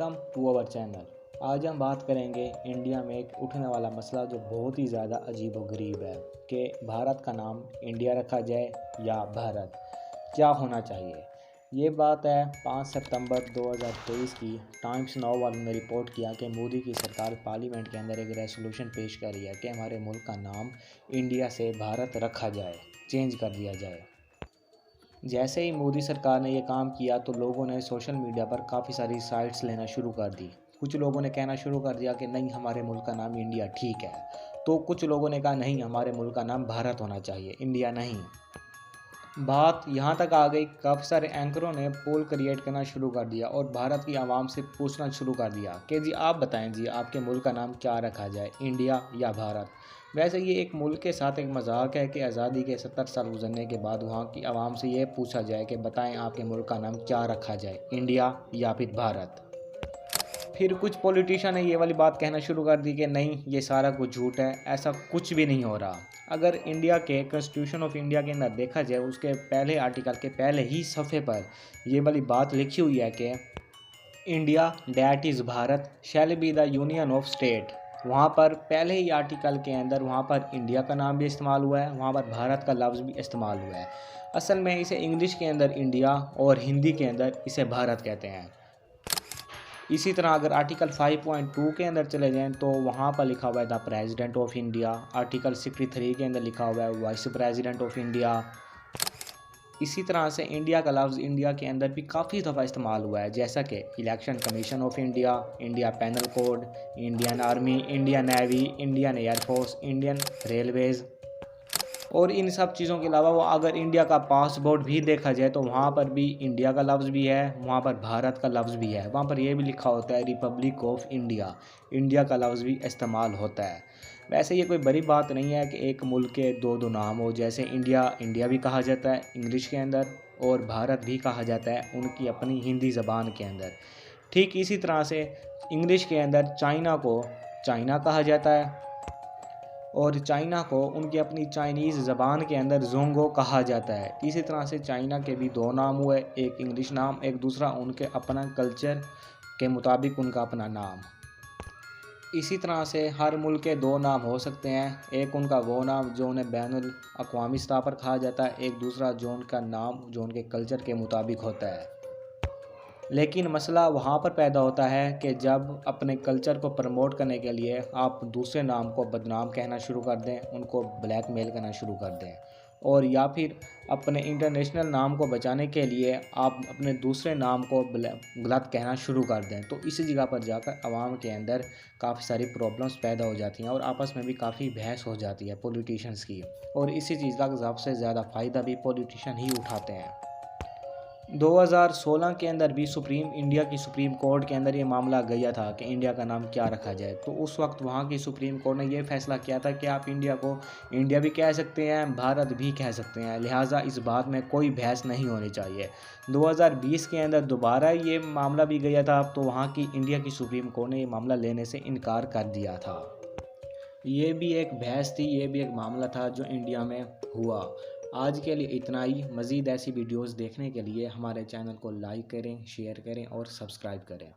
Welcome to our channel. आज हम बात करेंगे इंडिया में एक उठने वाला मसला जो बहुत ही ज़्यादा अजीबोगरीब है कि भारत का नाम इंडिया रखा जाए या भारत, क्या होना चाहिए। ये बात है 5 सितंबर 2023 की। टाइम्स नाउ वालों ने रिपोर्ट किया कि मोदी की सरकार पार्लियामेंट के अंदर एक रेजोल्यूशन पेश कर रही है कि हमारे मुल्क का नाम इंडिया से भारत रखा जाए, चेंज कर दिया जाए। जैसे ही मोदी सरकार ने ये काम किया तो लोगों ने सोशल मीडिया पर काफ़ी सारी साइट्स लेना शुरू कर दी। कुछ लोगों ने कहना शुरू कर दिया कि नहीं, हमारे मुल्क का नाम इंडिया ठीक है। तो कुछ लोगों ने कहा नहीं, हमारे मुल्क का नाम भारत होना चाहिए, इंडिया नहीं। बात यहाँ तक आ गई, काफ़ी सारे एंकरों ने पोल क्रिएट करना शुरू कर दिया और भारत की आवाम से पूछना शुरू कर दिया कि जी आप बताएं, जी आपके मुल्क का नाम क्या रखा जाए, इंडिया या भारत। वैसे ये एक मुल्क के साथ एक मजाक है कि आज़ादी के 70 साल गुजरने के बाद वहाँ की आवाम से ये पूछा जाए कि बताएं आपके मुल्क का नाम क्या रखा जाए, इंडिया या फिर भारत। फिर कुछ पॉलिटिशियन ने ये वाली बात कहना शुरू कर दी कि नहीं, ये सारा कुछ झूठ है, ऐसा कुछ भी नहीं हो रहा। अगर इंडिया के कॉन्स्टिट्यूशन ऑफ इंडिया के अंदर देखा जाए, उसके पहले आर्टिकल के पहले ही सफ़े पर ये वाली बात लिखी हुई है कि India that is Bharat shall be the union of state. वहाँ पर पहले ही आर्टिकल के अंदर वहाँ पर इंडिया का नाम भी इस्तेमाल हुआ है, वहाँ पर भारत का लफ्ज़ भी इस्तेमाल हुआ है। असल में इसे इंग्लिश के अंदर इंडिया और हिंदी के अंदर इसे भारत कहते हैं। इसी तरह अगर आर्टिकल 5.2 के अंदर चले जाएं तो वहाँ पर लिखा हुआ है the president of India. Article 63 के अंदर लिखा हुआ है वाइस प्रेसिडेंट ऑफ इंडिया। इसी तरह से इंडिया का लफ्ज़ इंडिया के अंदर भी काफ़ी दफ़ा इस्तेमाल हुआ है, जैसा कि election commission of India, India panel code, Indian army, Indian navy, Indian air force, Indian Railways. और इन सब चीज़ों के अलावा वो अगर इंडिया का पासपोर्ट भी देखा जाए तो वहाँ पर भी इंडिया का लफ्ज़ भी है, वहाँ पर भारत का लफ्ज़ भी है। वहाँ पर यह भी लिखा होता है रिपब्लिक ऑफ इंडिया, इंडिया का लफ्ज़ भी इस्तेमाल होता है। वैसे ये कोई बड़ी बात नहीं है कि एक मुल्क के दो नाम हो, जैसे इंडिया भी कहा जाता है इंग्लिश के अंदर और भारत भी कहा जाता है उनकी अपनी हिंदी ज़बान के अंदर। ठीक इसी तरह से इंग्लिश के अंदर चाइना को चाइना कहा जाता है और चाइना को उनकी अपनी चाइनीज़ ज़बान के अंदर जोंगो कहा जाता है। इसी तरह से चाइना के भी दो नाम हुए, एक इंग्लिश नाम, एक दूसरा उनके अपना कल्चर के मुताबिक उनका अपना नाम। इसी तरह से हर मुल्क के दो नाम हो सकते हैं, एक उनका वो नाम जो उन्हें बैनुल अक़वामी सतह पर कहा जाता है, एक दूसरा जो उनका नाम जो उनके कल्चर के मुताबिक होता है। लेकिन मसला वहाँ पर पैदा होता है कि जब अपने कल्चर को प्रमोट करने के लिए आप दूसरे नाम को बदनाम कहना शुरू कर दें, उनको ब्लैकमेल करना शुरू कर दें, और या फिर अपने इंटरनेशनल नाम को बचाने के लिए आप अपने दूसरे नाम को गलत कहना शुरू कर दें, तो इसी जगह पर जाकर आवाम के अंदर काफ़ी सारी प्रॉब्लम्स पैदा हो जाती हैं और आपस में भी काफ़ी बहस हो जाती है पॉलिटिशियंस की। और इसी चीज़ का सबसे ज़्यादा फ़ायदा भी पॉलिटिशियन ही उठाते हैं। 2016 के अंदर भी इंडिया की सुप्रीम कोर्ट के अंदर ये मामला गया था कि इंडिया का नाम क्या रखा जाए। तो उस वक्त वहाँ की सुप्रीम कोर्ट ने ये फैसला किया था कि आप इंडिया को इंडिया भी कह सकते हैं, भारत भी कह सकते हैं, लिहाजा इस बात में कोई बहस नहीं होनी चाहिए। 2020 के अंदर दोबारा ये मामला भी गया था, तो वहाँ की इंडिया की सुप्रीम कोर्ट ने ये मामला लेने से इनकार कर दिया था। ये भी एक बहस थी, ये भी एक मामला था जो इंडिया में हुआ। आज के लिए इतना ही। मज़ीद ऐसी वीडियोस देखने के लिए हमारे चैनल को लाइक करें, शेयर करें और सब्सक्राइब करें।